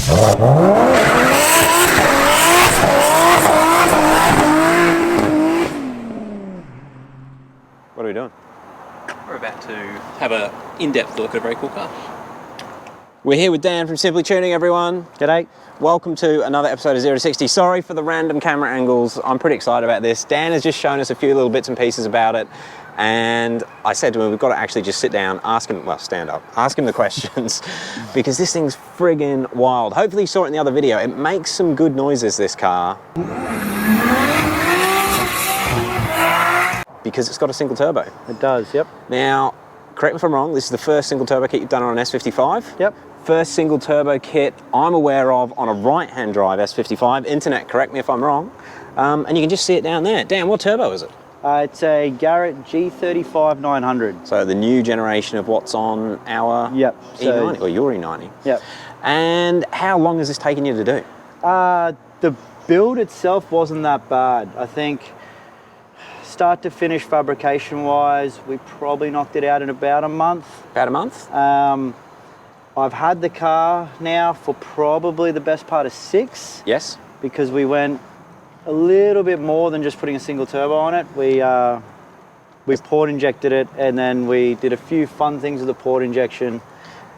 What are we doing? We're about to have an in-depth look at a very cool car. We're here with Dan from Simply Tuning, everyone. G'day. Welcome to another episode of 0 to 60. Sorry for the random camera angles. I'm pretty excited about this. Dan has just shown us a few little bits and pieces about it. And I said to him, we've got to actually just sit down, ask him, well, stand up, ask him the questions because this thing's friggin' wild. Hopefully you saw it in the other video. It makes some good noises, this car. Because it's got a single turbo. It does, yep. Now, correct me if I'm wrong, this is the first single turbo kit you've done on an S55? Yep. First single turbo kit I'm aware of on a right-hand drive S55. Internet, correct me if I'm wrong. And you can just see it down there. Dan, what turbo is it? It's a Garrett G35 900. So the new generation of what's on our E90, or your E90. Yep. And how long has this taken you to do? The build itself wasn't that bad. I think start to finish fabrication-wise, we probably knocked it out in about a month. About a month? I've had the car now for probably the best part of 6. Yes. Because we went a little bit more than just putting a single turbo on it. We port injected it, and then we did a few fun things with the port injection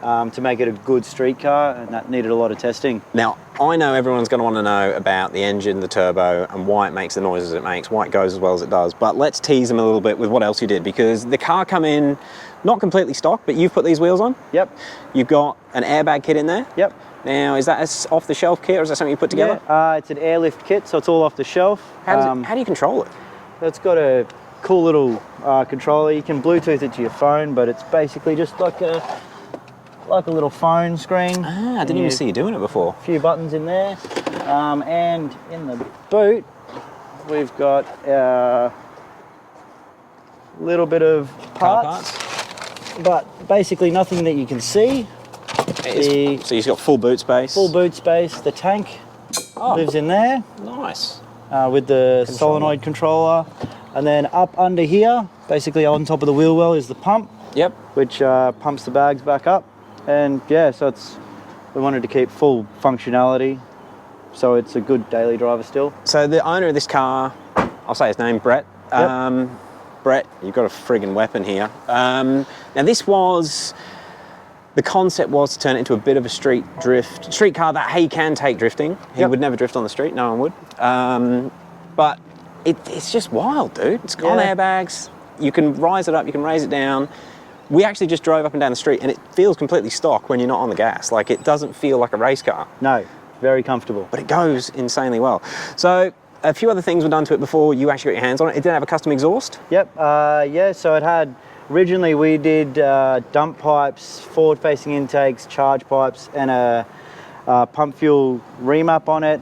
to make it a good street car, and that needed a lot of testing. Now, I know everyone's going to want to know about the engine, the turbo, and why it makes the noises it makes, why it goes as well as it does, but let's tease them a little bit with what else you did, because the car come in not completely stock, but you've put these wheels on. Yep. You've got an airbag kit in there. Yep. Now, is that an off-the-shelf kit, or is that something you put together? Yeah, it's an airlift kit, so it's all off the shelf. How do you control it? It's got a cool little controller. You can Bluetooth it to your phone, but it's basically just like a little phone screen. Ah, I didn't even see you doing it before. A few buttons in there. And in the boot, we've got a little bit of Car parts, but basically nothing that you can see. So you've got full boot space? Full boot space. The tank lives in there. Nice. With the solenoid controller. And then up under here, basically on top of the wheel well, is the pump. Yep. Which pumps the bags back up. And yeah, so we wanted to keep full functionality, so it's a good daily driver still. So the owner of this car, I'll say his name, Brett. Yep. Brett, you've got a friggin' weapon here. Now the concept was to turn it into a bit of a street car that he can take drifting. He would never drift on the street, no one would. But it's just wild, dude. It's got airbags. You can rise it up, you can raise it down. We actually just drove up and down the street and it feels completely stock when you're not on the gas. Like, it doesn't feel like a race car. No, very comfortable. But it goes insanely well. So a few other things were done to it before you actually got your hands on it. It did have a custom exhaust? Yep, yeah, so it had, originally we did dump pipes, forward-facing intakes, charge pipes, and a pump fuel remap on it,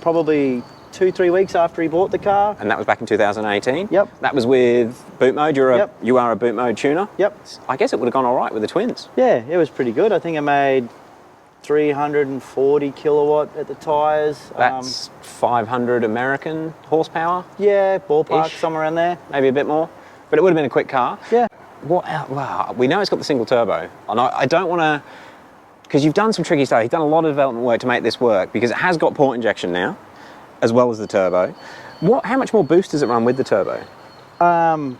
probably 2-3 weeks after he bought the car. And that was back in 2018? Yep. That was with boot mode? You are a boot mode tuner? Yep. I guess it would have gone all right with the twins. Yeah, it was pretty good. I think it made 340 kilowatt at the tyres. That's 500 American horsepower? Yeah, ballpark, somewhere around there. Maybe a bit more. But it would have been a quick car. Yeah. Wow, we know it's got the single turbo. And I don't want to, because you've done some tricky stuff. You've done a lot of development work to make this work, because it has got port injection now, as well as the turbo. How much more boost does it run with the turbo?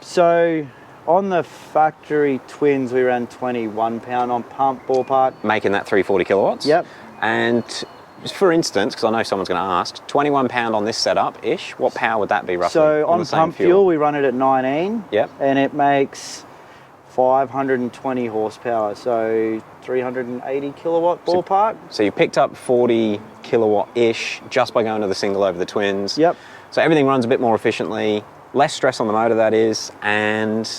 So on the factory twins, we ran 21 pound on pump, ballpark. Making that 340 kilowatts? Yep. And just for instance, because I know someone's going to ask, 21 pound on this setup-ish, what power would that be roughly? So on the same pump fuel, we run it at 19. Yep. And it makes 520 horsepower, so 380 kilowatt ballpark. So you picked up 40 kilowatt-ish just by going to the single over the twins. Yep. So everything runs a bit more efficiently, less stress on the motor, that is, and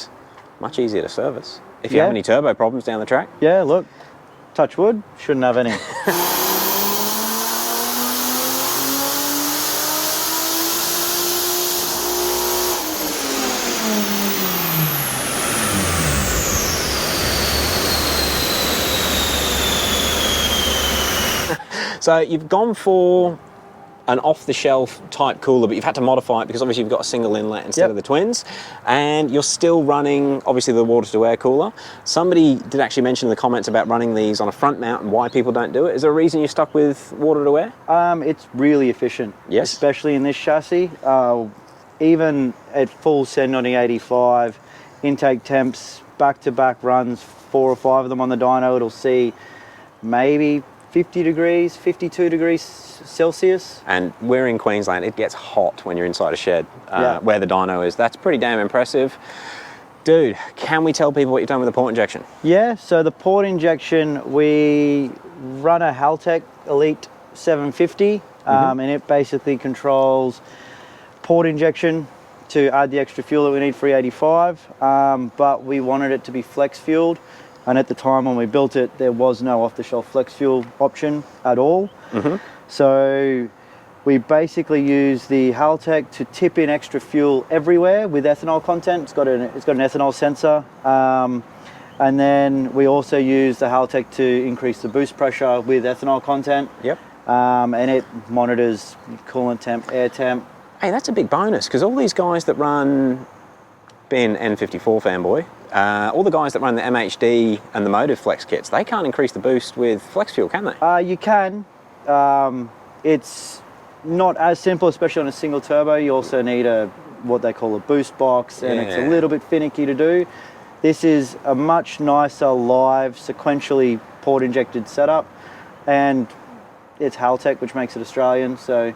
much easier to service. If you have any turbo problems down the track. Yeah, look, touch wood, shouldn't have any. So you've gone for an off-the-shelf type cooler, but you've had to modify it because obviously you've got a single inlet instead Yep. of the twins, and you're still running obviously the water-to-air cooler. Somebody did actually mention in the comments about running these on a front mount and why people don't do it. Is there a reason you're stuck with water-to-air? It's really efficient, Yes. especially in this chassis. Even at full send on the 85, intake temps, back-to-back runs, 4 or 5 of them on the dyno, it'll see maybe 50 degrees, 52 degrees Celsius. And we're in Queensland, it gets hot when you're inside a shed Yeah. where the dyno is. That's pretty damn impressive. Dude, can we tell people what you've done with the port injection? Yeah, so the port injection, we run a Haltech Elite 750, and it basically controls port injection to add the extra fuel that we need for E85, but we wanted it to be flex fueled, and at the time when we built it, there was no off-the-shelf flex fuel option at all. So we basically use the Haltech to tip in extra fuel everywhere with ethanol content. It's got an ethanol sensor. And then we also use the Haltech to increase the boost pressure with ethanol content. Yep. And it monitors coolant temp, air temp. Hey, that's a big bonus, because all these guys that run, being N54 fanboy, all the guys that run the MHD and the Motive Flex kits, they can't increase the boost with flex fuel, can they? You can. It's not as simple, especially on a single turbo. You also need what they call a boost box, and it's a Yeah. little bit finicky to do. This is a much nicer live, sequentially port injected setup, and it's Haltech, which makes it Australian. So, you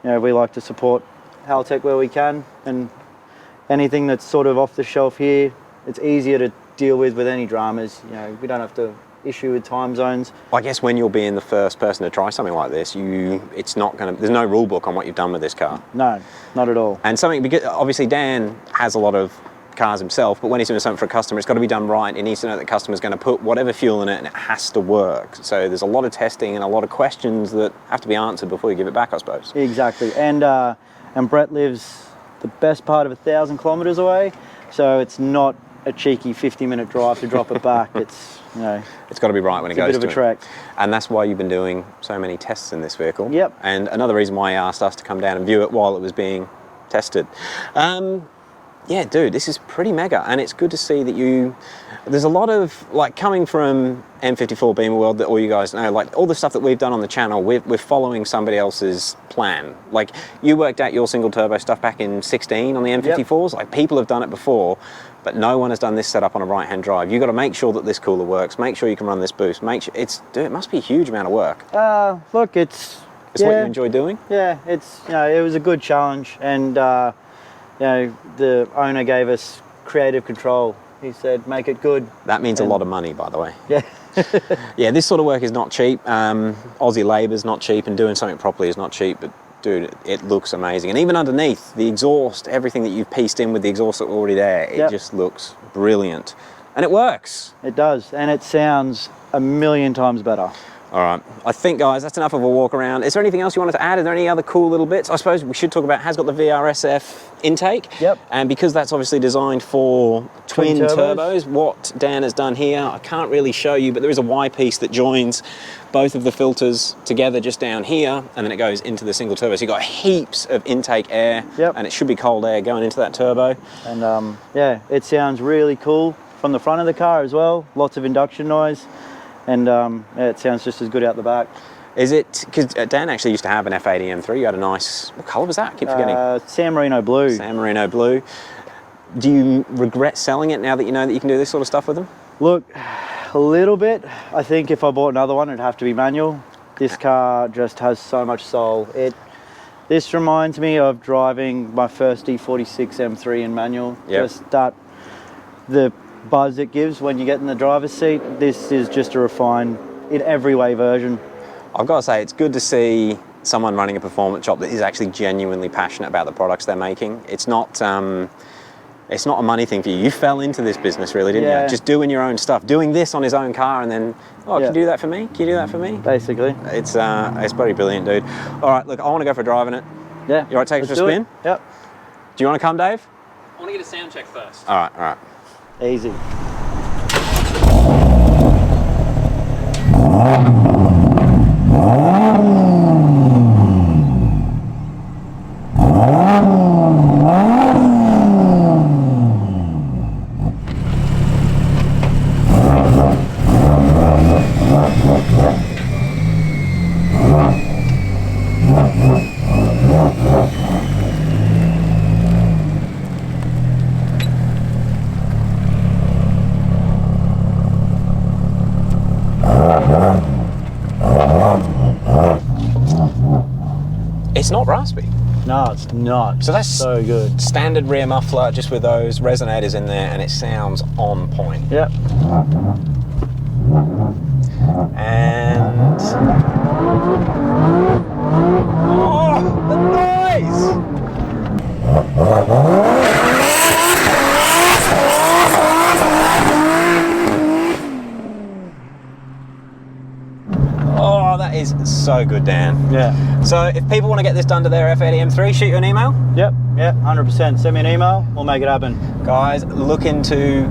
know, we like to support Haltech where we can, and anything that's sort of off the shelf here, it's easier to deal with any dramas. You know, we don't have to issue with time zones. I guess when you're being the first person to try something like this, it's not going to, there's no rule book on what you've done with this car. No, not at all. And something, because obviously Dan has a lot of cars himself, but when he's doing something for a customer, it's got to be done right. He needs to know that the customer's going to put whatever fuel in it and it has to work. So there's a lot of testing and a lot of questions that have to be answered before you give it back, I suppose. Exactly. And Brett lives the best part of 1,000 kilometres away, so it's not a cheeky 50-minute drive to drop it back. It's, you know, It's got to be right when it goes a bit of to a him. trek. And that's why you've been doing so many tests in this vehicle. Yep. And another reason why he asked us to come down and view it while it was being tested. Yeah, dude, this is pretty mega, and it's good to see that there's a lot of, like, coming from M54 Beamer World that all you guys know, like, all the stuff that we've done on the channel, we're following somebody else's plan. Like, you worked out your single turbo stuff back in 16 on the M54s, like, people have done it before, but no one has done this setup on a right-hand drive. You've got to make sure that this cooler works, make sure you can run this boost, make sure, dude, it must be a huge amount of work. Look, it's It's what you enjoy doing? Yeah, it's, you know, it was a good challenge, and you know, the owner gave us creative control. He said, make it good. That means a lot of money, by the way. Yeah. Yeah, this sort of work is not cheap. Aussie labour's not cheap, and doing something properly is not cheap, but dude, it looks amazing. And even underneath, the exhaust, everything that you've pieced in with the exhaust that were already there, it just looks brilliant. And it works. It does, and it sounds a million times better. All right, I think, guys, that's enough of a walk around. Is there anything else you wanted to add? Are there any other cool little bits? I suppose we should talk about, has got the VRSF intake. Yep. And because that's obviously designed for twin turbos. turbos, what Dan has done here, I can't really show you, but there is a Y piece that joins both of the filters together just down here, and then it goes into the single turbo. So you've got heaps of intake air, Yep. and it should be cold air going into that turbo. And yeah, it sounds really cool from the front of the car as well. Lots of induction noise, and yeah, it sounds just as good out the back. Is it, because Dan actually used to have an F80 M3, you had a nice, what colour was that? I keep forgetting. San Marino blue. San Marino blue. Do you regret selling it now that you know that you can do this sort of stuff with them? Look, a little bit. I think if I bought another one, it'd have to be manual. This car just has so much soul. This reminds me of driving my first E46 M3 in manual. Yep. Just that, the buzz it gives when you get in the driver's seat. This is just a refined, in every way, version. I've got to say, it's good to see someone running a performance shop that is actually genuinely passionate about the products they're making. It's not a money thing for you. You fell into this business, really, didn't Yeah. you? Just doing your own stuff, doing this on his own car, and then, oh, Yeah. can you do that for me? Can you do that for me? Basically. It's pretty brilliant, dude. All right, look, I want to go for a drive in it. Yeah. You all right, take us let's for a do it. spin? Yep. Do you want to come, Dave? I want to get a sound check first. All right. Easy. not raspy. No, it's not. So that's so good. Standard rear muffler, just with those resonators in there, and it sounds on point. Yep. And oh, the noise! Oh, that is so good, Dan. Yeah. So if people want to get this done to their F80 M3, shoot you an email. Yep. 100%. Send me an email. We'll make it happen. Guys, look into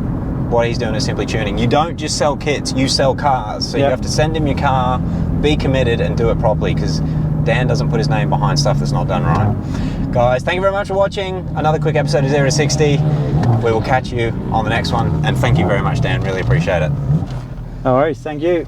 what he's doing at Simply Tuning. You don't just sell kits, you sell cars. So you have to send him your car, be committed, and do it properly, because Dan doesn't put his name behind stuff that's not done right. Guys, thank you very much for watching another quick episode of 0 to 60. We will catch you on the next one, and thank you very much, Dan. Really appreciate it. No worries. Thank you.